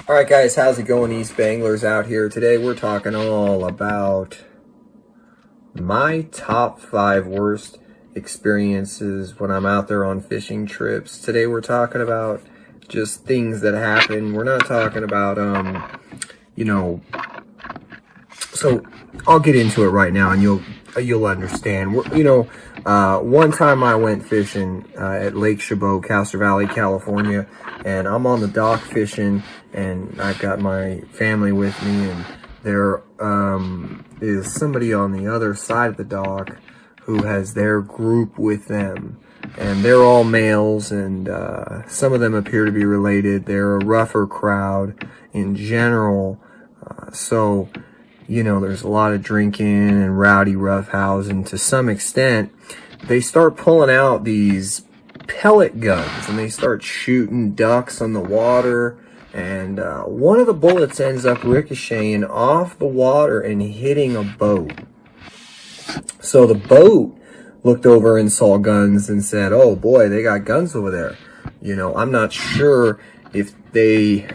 Alright guys, how's it going? Eastbayanglers out here. Today we're talking all about my top 5 worst experiences when I'm out there on fishing trips. Today we're talking about just things that happen. We're not talking about, so I'll get into it right now and you'll understand. One time I went fishing at Lake Chabot, Castro Valley, California, and I'm on the dock fishing, and I've got my family with me, and there is somebody on the other side of the dock who has their group with them, and they're all males, and some of them appear to be related. They're a rougher crowd in general, so there's a lot of drinking and rowdy roughhousing to some extent. They start pulling out these pellet guns and they start shooting ducks on the water. And one of the bullets ends up ricocheting off the water and hitting a boat. So the boat looked over and saw guns and said, "Oh boy, they got guns over there." I'm not sure if they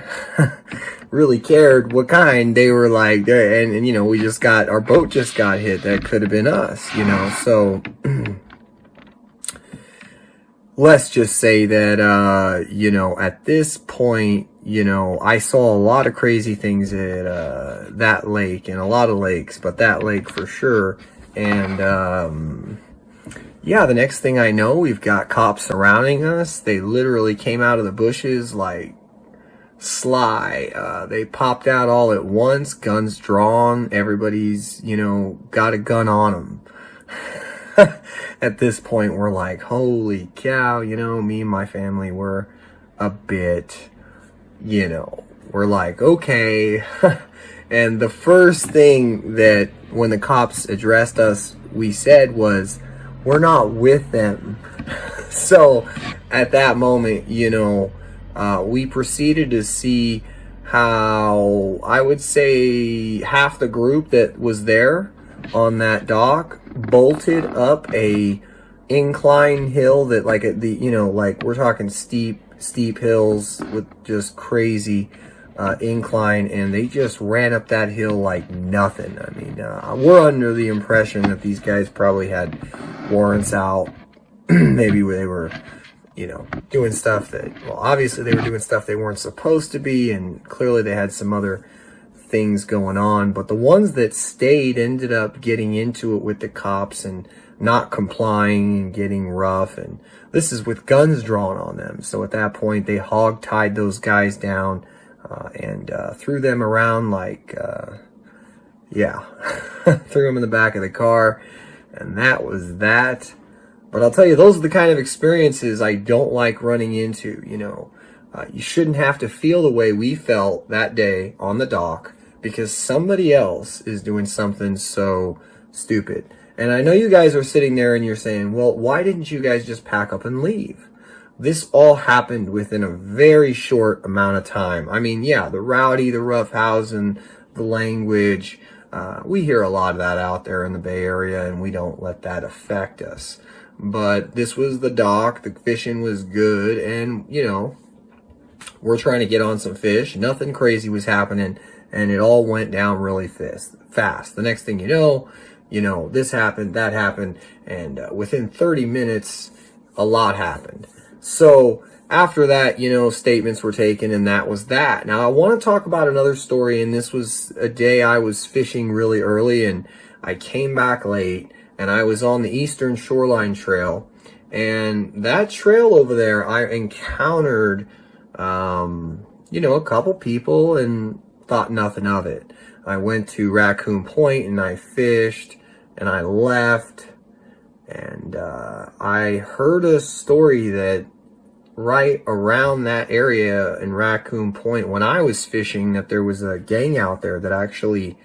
really cared what kind. They were like, and we just got, our boat just got hit. That could have been us, so let's just say that, at this point, I saw a lot of crazy things at that lake, and a lot of lakes, but that lake for sure. And yeah, the next thing I know, we've got cops surrounding us. They literally came out of the bushes like Sly. They popped out all at once, guns drawn. Everybody's, got a gun on them. At this point, we're like, holy cow, me and my family were a bit, we're like, okay. And the first thing that when the cops addressed us, we said was, we're not with them. So at that moment, we proceeded to see how, I would say, half the group that was there on that dock bolted up a incline hill that, like, at the, like, we're talking steep hills with just crazy incline, and they just ran up that hill like nothing. I mean, we're under the impression that these guys probably had warrants out. Maybe they were, doing stuff that, well, obviously they were doing stuff they weren't supposed to be, and clearly they had some other things going on. But the ones that stayed ended up getting into it with the cops and not complying and getting rough, and this is with guns drawn on them. So at that point, they hog-tied those guys down and threw them around like, threw them in the back of the car, and that was that. But I'll tell you, those are the kind of experiences I don't like running into. You shouldn't have to feel the way we felt that day on the dock because somebody else is doing something so stupid. And I know you guys are sitting there and you're saying, well, why didn't you guys just pack up and leave? This all happened within a very short amount of time. I mean, yeah, the rowdy, the roughhousing, the language, we hear a lot of that out there in the Bay Area, and we don't let that affect us. But this was the dock, the fishing was good, and, we're trying to get on some fish. Nothing crazy was happening, and it all went down really fast. The next thing you know, this happened, that happened, and within 30 minutes, a lot happened. So after that, statements were taken, and that was that. Now, I want to talk about another story, and this was a day I was fishing really early, and I came back late, and I was on the Eastern Shoreline Trail, and that trail over there, I encountered, a couple people and thought nothing of it. I went to Raccoon Point, and I fished, and I left, and I heard a story that right around that area in Raccoon Point, when I was fishing, that there was a gang out there that actually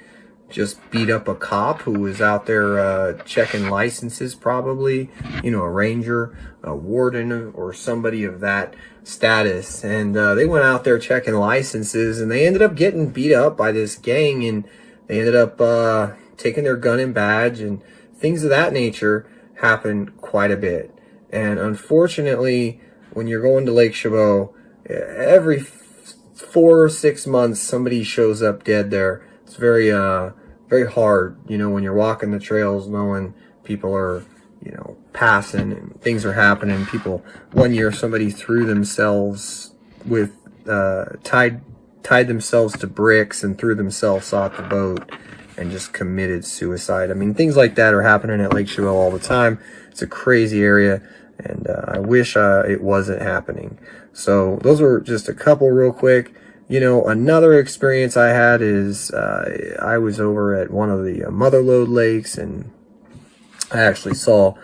just beat up a cop who was out there checking licenses, probably, a ranger, a warden, or somebody of that status. And they went out there checking licenses, and they ended up getting beat up by this gang, and they ended up taking their gun and badge, and things of that nature happen quite a bit. And unfortunately, when you're going to Lake Chabot, every 4 or 6 months somebody shows up dead there. It's very very hard, you know, when you're walking the trails knowing people are, you know, passing and things are happening. People, one year somebody threw themselves with tied themselves to bricks and threw themselves off the boat and just committed suicide. I mean, things like that are happening at Lake Chevelle all the time. It's a crazy area, and I wish it wasn't happening. So those are just a couple real quick. You know, another experience I had is I was over at one of the Motherlode lakes, and I actually saw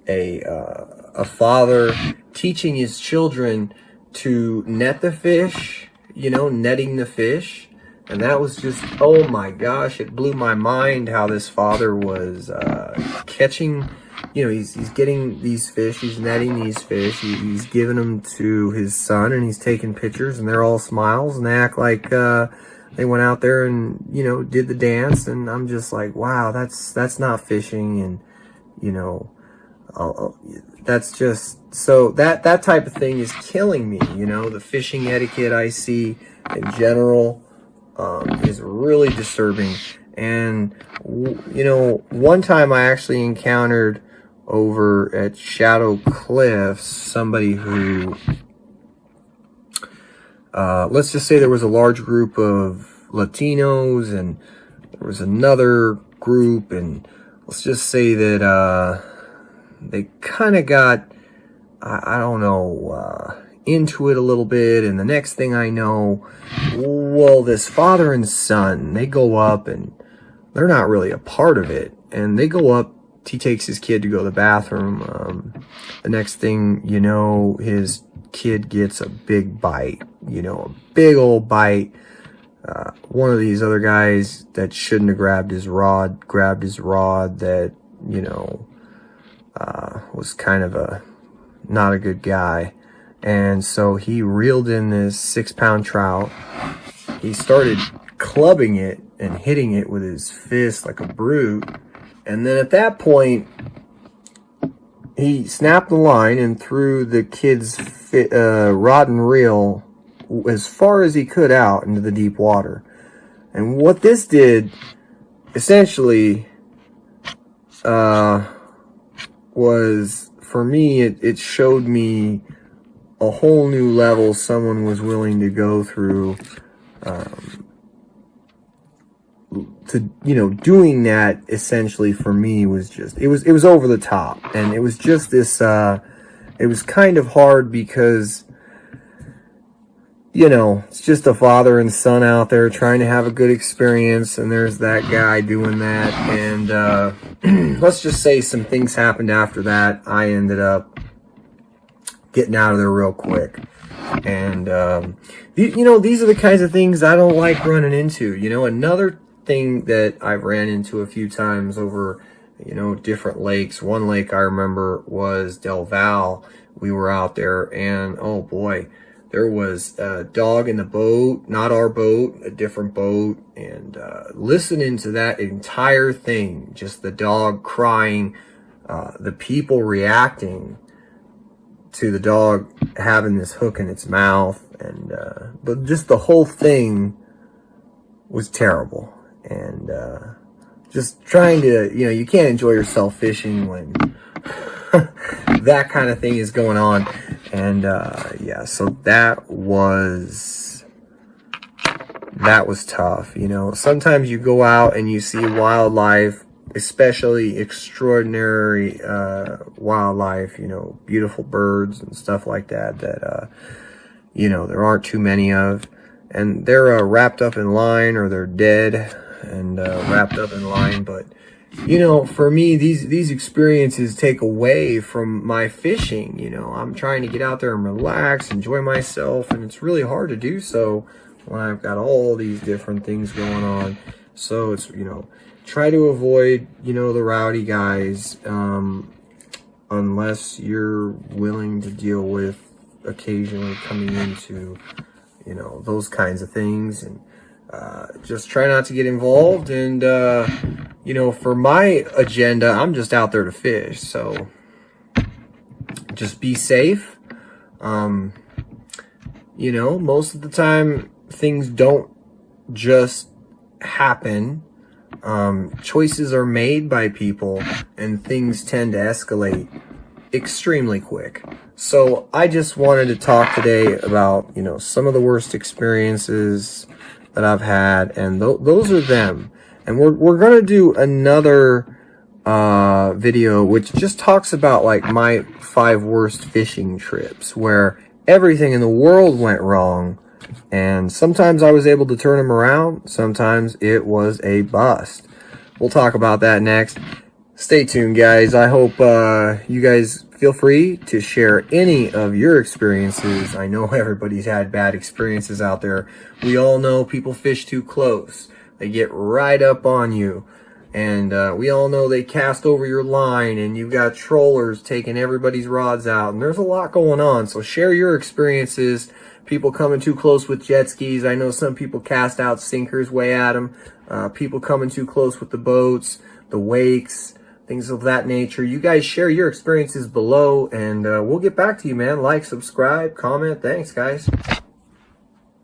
a father teaching his children to net the fish, you know, netting the fish. And that was just, oh my gosh, it blew my mind how this father was catching, you know, he's getting these fish, he's netting these fish, he's giving them to his son, and he's taking pictures, and they're all smiles, and they act like they went out there and, you know, did the dance. And I'm just like, wow, that's not fishing. And, you know, that's just, so that type of thing is killing me. You know, the fishing etiquette I see in general is really disturbing. And, you know, one time I actually encountered over at Shadow Cliffs somebody who, let's just say there was a large group of Latinos, and there was another group, and let's just say that they kind of got, I don't know, into it a little bit. And the next thing I know, well, this father and son, they go up, and they're not really a part of it. And they go up, he takes his kid to go to the bathroom. The next thing you know, his kid gets a big bite, you know, a big old bite. One of these other guys that shouldn't have grabbed his rod that, you know, was kind of not a good guy. And so he reeled in this 6-pound trout. He started clubbing it and hitting it with his fist like a brute. And then at that point, he snapped the line and threw the kid's rod and reel as far as he could out into the deep water. And what this did, essentially, was, for me, it showed me a whole new level someone was willing to go through, to, you know, doing that. Essentially for me was just, it was over the top. And it was just this, it was kind of hard because, you know, it's just a father and son out there trying to have a good experience, and there's that guy doing that. And let's just say some things happened after that. I ended up getting out of there real quick. And, you know, these are the kinds of things I don't like running into. You know, another thing that I've ran into a few times over, you know, different lakes. One lake I remember was Del Val. We were out there, and oh boy, there was a dog in the boat, not our boat, a different boat. And listening to that entire thing, just the dog crying, the people reacting to the dog having this hook in its mouth, and but just the whole thing was terrible. And just trying to, you know, you can't enjoy yourself fishing when that kind of thing is going on. And yeah, so that was tough. You know, sometimes you go out and you see wildlife, especially extraordinary wildlife, you know, beautiful birds and stuff like that, that you know, there aren't too many of, and they're wrapped up in line, or they're dead and wrapped up in line. But you know, for me, these experiences take away from my fishing. You know, I'm trying to get out there and relax, enjoy myself, and it's really hard to do so when I've got all these different things going on. So it's, you know, try to avoid, you know, the rowdy guys, unless you're willing to deal with occasionally coming into, you know, those kinds of things. And just try not to get involved. And you know, for my agenda, I'm just out there to fish, so just be safe. You know, most of the time things don't just happen. Choices are made by people, and things tend to escalate extremely quick. So I just wanted to talk today about, some of the worst experiences that I've had, and those are them. And we're gonna do another video which just talks about like my 5 worst fishing trips where everything in the world went wrong, and sometimes I was able to turn them around, sometimes it was a bust. We'll talk about that next. Stay tuned, guys. I hope you guys feel free to share any of your experiences. I know everybody's had bad experiences out there. We all know people fish too close. They get right up on you. And we all know they cast over your line, and you've got trollers taking everybody's rods out. And there's a lot going on. So share your experiences. People coming too close with jet skis. I know some people cast out sinkers way at them. People coming too close with the boats, the wakes, things of that nature. You guys share your experiences below, and we'll get back to you, man. Like, subscribe, comment. Thanks, guys.